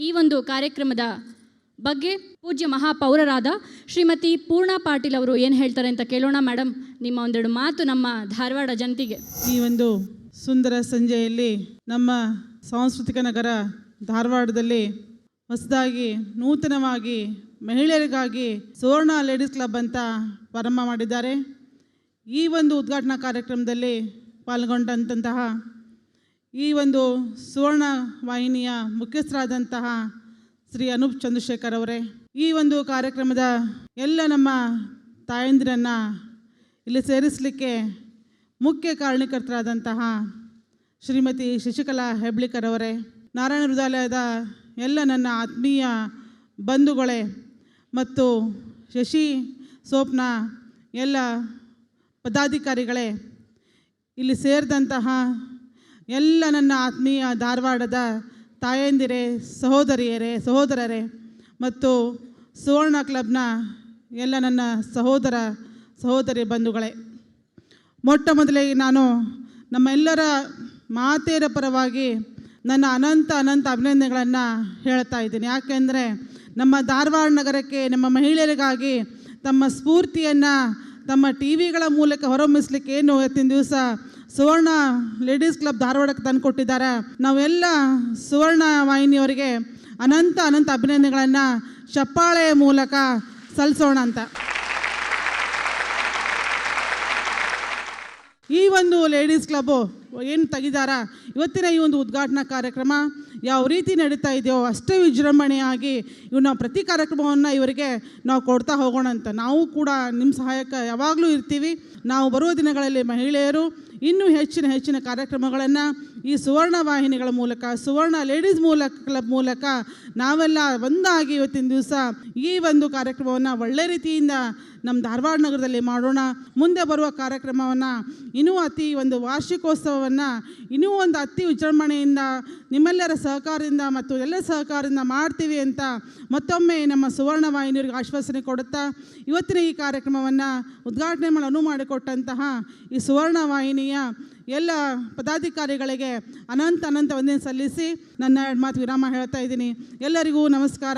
ಈ ಒಂದು ಕಾರ್ಯಕ್ರಮದ ಬಗ್ಗೆ ಪೂಜ್ಯ ಮಹಾಪೌರರಾದ ಶ್ರೀಮತಿ ಪೂರ್ಣಾ ಪಾಟೀಲ್ ಅವರು ಏನು ಹೇಳ್ತಾರೆ ಅಂತ ಕೇಳೋಣ. ಮೇಡಮ್, ನಿಮ್ಮ ಒಂದೆರಡು ಮಾತು ನಮ್ಮ ಧಾರವಾಡ ಜನತೆಗೆ. ಈ ಒಂದು ಸುಂದರ ಸಂಜೆಯಲ್ಲಿ ನಮ್ಮ ಸಾಂಸ್ಕೃತಿಕ ನಗರ ಧಾರವಾಡದಲ್ಲಿ ಹೊಸದಾಗಿ ನೂತನವಾಗಿ ಮಹಿಳೆಯರಿಗಾಗಿ ಸುವರ್ಣ ಲೇಡೀಸ್ ಕ್ಲಬ್ ಅಂತ ಪ್ರಾರಂಭ ಮಾಡಿದ್ದಾರೆ. ಈ ಒಂದು ಉದ್ಘಾಟನಾ ಕಾರ್ಯಕ್ರಮದಲ್ಲಿ ಪಾಲ್ಗೊಂಡಂತಹ ಈ ಒಂದು ಸುವರ್ಣ ವಾಹಿನಿಯ ಮುಖ್ಯಸ್ಥರಾದಂತಹ ಶ್ರೀ ಅನೂಪ್ ಚಂದ್ರಶೇಖರ್ ಅವರೇ, ಈ ಒಂದು ಕಾರ್ಯಕ್ರಮದ ಎಲ್ಲ ನಮ್ಮ ತಾಯಂದಿರನ್ನು ಇಲ್ಲಿ ಸೇರಿಸಲಿಕ್ಕೆ ಮುಖ್ಯ ಕಾರಣಕರ್ತರಾದಂತಹ ಶ್ರೀಮತಿ ಶಶಿಕಲಾ ಹೆಬ್ಳಿಕರ್ ಅವರೇ, ನಾರಾಯಣ ಹೃದಯಾಲಯದ ಎಲ್ಲ ನನ್ನ ಆತ್ಮೀಯ ಬಂಧುಗಳೇ ಮತ್ತು ಶಶಿ ಸೋಪ್ನ ಎಲ್ಲ ಪದಾಧಿಕಾರಿಗಳೇ, ಇಲ್ಲಿ ಸೇರಿದಂತಹ ಎಲ್ಲ ನನ್ನ ಆತ್ಮೀಯ ಧಾರವಾಡದ ತಾಯಂದಿರೇ, ಸಹೋದರರೇ ಮತ್ತು ಸುವರ್ಣ ಕ್ಲಬ್ನ ಎಲ್ಲ ನನ್ನ ಸಹೋದರಿ ಬಂಧುಗಳೇ, ಮೊಟ್ಟ ಮೊದಲಿಗೆ ನಾನು ನಮ್ಮೆಲ್ಲರ ಮಾತೆಯರ ಪರವಾಗಿ ನನ್ನ ಅನಂತ ಅಭಿನಂದನೆಗಳನ್ನು ಹೇಳ್ತಾ ಇದ್ದೀನಿ. ಯಾಕೆಂದರೆ ನಮ್ಮ ಧಾರವಾಡ ನಗರಕ್ಕೆ ನಮ್ಮ ಮಹಿಳೆಯರಿಗಾಗಿ ತಮ್ಮ ಸ್ಫೂರ್ತಿಯನ್ನು ತಮ್ಮ ಟಿ ವಿಗಳ ಮೂಲಕ ಹೊರಹೊಮ್ಮಿಸ್ಲಿಕ್ಕೆ ಏನು ಇವತ್ತಿನ ದಿವಸ ಸುವರ್ಣ ಲೇಡೀಸ್ ಕ್ಲಬ್ ಧಾರವಾಡಕ್ಕೆ ತಂದು ಕೊಟ್ಟಿದ್ದಾರೆ. ನಾವೆಲ್ಲ ಸುವರ್ಣ ವಾಹಿನಿಯವರಿಗೆ ಅನಂತ ಅಭಿನಂದನೆಗಳನ್ನು ಚಪ್ಪಾಳೆಯ ಮೂಲಕ ಸಲ್ಲಿಸೋಣ ಅಂತ. ಈ ಒಂದು ಲೇಡೀಸ್ ಕ್ಲಬ್ಬು ಏನು ತೆಗಿದಾರ, ಇವತ್ತಿನ ಈ ಒಂದು ಉದ್ಘಾಟನಾ ಕಾರ್ಯಕ್ರಮ ಯಾವ ರೀತಿ ನಡೀತಾ ಇದೆಯೋ ಅಷ್ಟೇ ವಿಜೃಂಭಣೆಯಾಗಿ ನಾವು ಪ್ರತಿ ಕಾರ್ಯಕ್ರಮವನ್ನು ಇವರಿಗೆ ನಾವು ಕೊಡ್ತಾ ಹೋಗೋಣ ಅಂತ. ನಾವು ಕೂಡ ನಿಮ್ಮ ಸಹಾಯಕ್ಕೆ ಯಾವಾಗಲೂ ಇರ್ತೀವಿ. ನಾವು ಬರುವ ದಿನಗಳಲ್ಲಿ ಮಹಿಳೆಯರು ಇನ್ನೂ ಹೆಚ್ಚಿನ ಕಾರ್ಯಕ್ರಮಗಳನ್ನು ಈ ಸುವರ್ಣ ವಾಹಿನಿಗಳ ಮೂಲಕ, ಸುವರ್ಣ ಲೇಡೀಸ್ ಕ್ಲಬ್ ಮೂಲಕ ನಾವೆಲ್ಲ ಒಂದಾಗಿ ಇವತ್ತಿನ ದಿವಸ ಈ ಒಂದು ಕಾರ್ಯಕ್ರಮವನ್ನು ಒಳ್ಳೆ ರೀತಿಯಿಂದ ನಮ್ಮ ಧಾರವಾಡ ನಗರದಲ್ಲಿ ಮಾಡೋಣ. ಮುಂದೆ ಬರುವ ಕಾರ್ಯಕ್ರಮವನ್ನು ಇನ್ನೂ ಒಂದು ವಾರ್ಷಿಕೋತ್ಸವವನ್ನು ಇನ್ನೂ ಒಂದು ಅತಿ ವಿಜೃಂಭಣೆಯಿಂದ ನಿಮ್ಮೆಲ್ಲರ ಸಹಕಾರದಿಂದ ಮತ್ತು ಎಲ್ಲ ಸಹಕಾರದಿಂದ ಮಾಡ್ತೀವಿ ಅಂತ ಮತ್ತೊಮ್ಮೆ ನಮ್ಮ ಸುವರ್ಣ ವಾಹಿನಿಯವರಿಗೆ ಆಶ್ವಾಸನೆ ಕೊಡುತ್ತಾ ಇವತ್ತಿನ ಈ ಕಾರ್ಯಕ್ರಮವನ್ನು ಉದ್ಘಾಟನೆ ಮಾಡಲು ಅನುವು ಮಾಡಿಕೊಟ್ಟಂತಹ ಈ ಸುವರ್ಣ ವಾಹಿನಿಯ ಎಲ್ಲ ಪದಾಧಿಕಾರಿಗಳಿಗೆ ಅನಂತ ವಂದನೆ ಸಲ್ಲಿಸಿ ನನ್ನ ಮಾತು ವಿರಾಮ ಹೇಳ್ತಾ ಇದ್ದೀನಿ. ಎಲ್ಲರಿಗೂ ನಮಸ್ಕಾರ.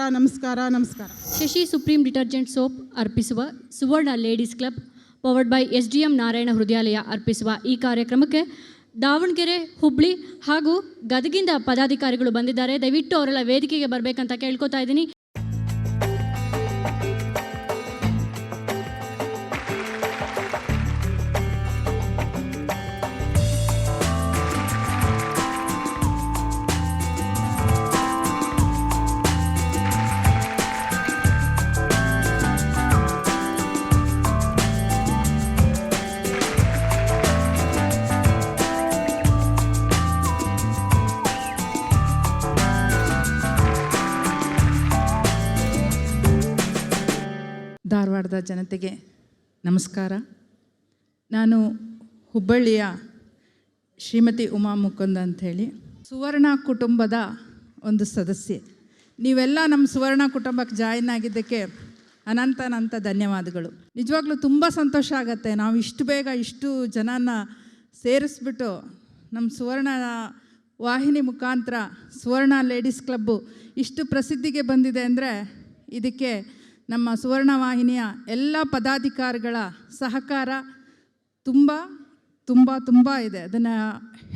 ಶಶಿ ಸುಪ್ರೀಂ ಡಿಟರ್ಜೆಂಟ್ ಸೋಪ್ ಅರ್ಪಿಸುವ Suvarna ladies club powered by SDM Narayana Hrudayalaya ಅರ್ಪಿಸುವ ಈ ಕಾರ್ಯಕ್ರಮಕ್ಕೆ ದಾವಣಗೆರೆ, ಹುಬ್ಳಿ ಹಾಗೂ ಗದಗಿಂದ ಪದಾಧಿಕಾರಿಗಳು ಬಂದಿದ್ದಾರೆ. ದಯವಿಟ್ಟು ಅವರೆಲ್ಲ ವೇದಿಕೆಗೆ ಬರಬೇಕಂತ ಕೇಳ್ಕೊತಾ ಇದ್ದೀನಿ. ಧಾರವಾಡದ ಜನತೆಗೆ ನಮಸ್ಕಾರ. ನಾನು ಹುಬ್ಬಳ್ಳಿಯ ಶ್ರೀಮತಿ ಉಮಾ ಮುಕುಂದ ಅಂಥೇಳಿ ಸುವರ್ಣ ಕುಟುಂಬದ ಒಂದು ಸದಸ್ಯೆ. ನೀವೆಲ್ಲ ನಮ್ಮ ಸುವರ್ಣ ಕುಟುಂಬಕ್ಕೆ ಜಾಯಿನ್ ಆಗಿದ್ದಕ್ಕೆ ಅನಂತ ಧನ್ಯವಾದಗಳು. ನಿಜವಾಗ್ಲೂ ತುಂಬ ಸಂತೋಷ ಆಗುತ್ತೆ. ನಾವು ಇಷ್ಟು ಬೇಗ ಇಷ್ಟು ಜನನ ಸೇರಿಸ್ಬಿಟ್ಟು ನಮ್ಮ ಸುವರ್ಣ ವಾಹಿನಿ ಮುಖಾಂತರ ಸುವರ್ಣ ಲೇಡೀಸ್ ಕ್ಲಬ್ಬು ಇಷ್ಟು ಪ್ರಸಿದ್ಧಿಗೆ ಬಂದಿದೆ ಅಂದರೆ ಇದಕ್ಕೆ ನಮ್ಮ ಸುವರ್ಣ ವಾಹಿನಿಯ ಎಲ್ಲ ಪದಾಧಿಕಾರಿಗಳ ಸಹಕಾರ ತುಂಬ ಇದೆ. ಅದನ್ನು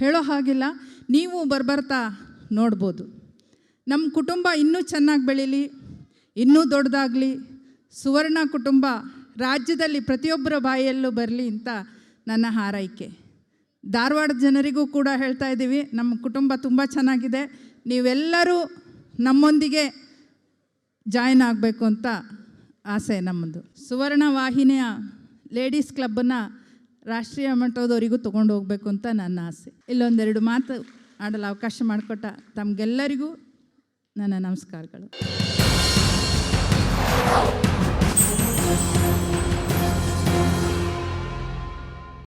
ಹೇಳೋ ಹಾಗಿಲ್ಲ. ನೀವು ಬರ್ತಾ ನೋಡ್ಬೋದು. ನಮ್ಮ ಕುಟುಂಬ ಇನ್ನೂ ಚೆನ್ನಾಗಿ ಬೆಳೀಲಿ, ಇನ್ನೂ ದೊಡ್ಡದಾಗಲಿ, ಸುವರ್ಣ ಕುಟುಂಬ ರಾಜ್ಯದಲ್ಲಿ ಪ್ರತಿಯೊಬ್ಬರ ಬಾಯಿಯಲ್ಲೂ ಬರಲಿ ಅಂತ ನನ್ನ ಹಾರೈಕೆ. ಧಾರವಾಡದ ಜನರಿಗೂ ಕೂಡ ಹೇಳ್ತಾ ಇದ್ದೀವಿ, ನಮ್ಮ ಕುಟುಂಬ ತುಂಬ ಚೆನ್ನಾಗಿದೆ. ನೀವೆಲ್ಲರೂ ನಮ್ಮೊಂದಿಗೆ ಜಾಯಿನ್ ಆಗಬೇಕು ಅಂತ ಆಸೆ ನಮ್ಮದು. ಸುವರ್ಣ ವಾಹಿನಿಯ ಲೇಡೀಸ್ ಕ್ಲಬ್ಬನ್ನು ರಾಷ್ಟ್ರೀಯ ಮಟ್ಟದವರಿಗೂ ತೊಗೊಂಡು ಹೋಗಬೇಕು ಅಂತ ನನ್ನ ಆಸೆ. ಇಲ್ಲೊಂದೆರಡು ಮಾತು ಆಡಲು ಅವಕಾಶ ಮಾಡಿಕೊಟ್ಟ ತಮಗೆಲ್ಲರಿಗೂ ನನ್ನ ನಮಸ್ಕಾರಗಳು.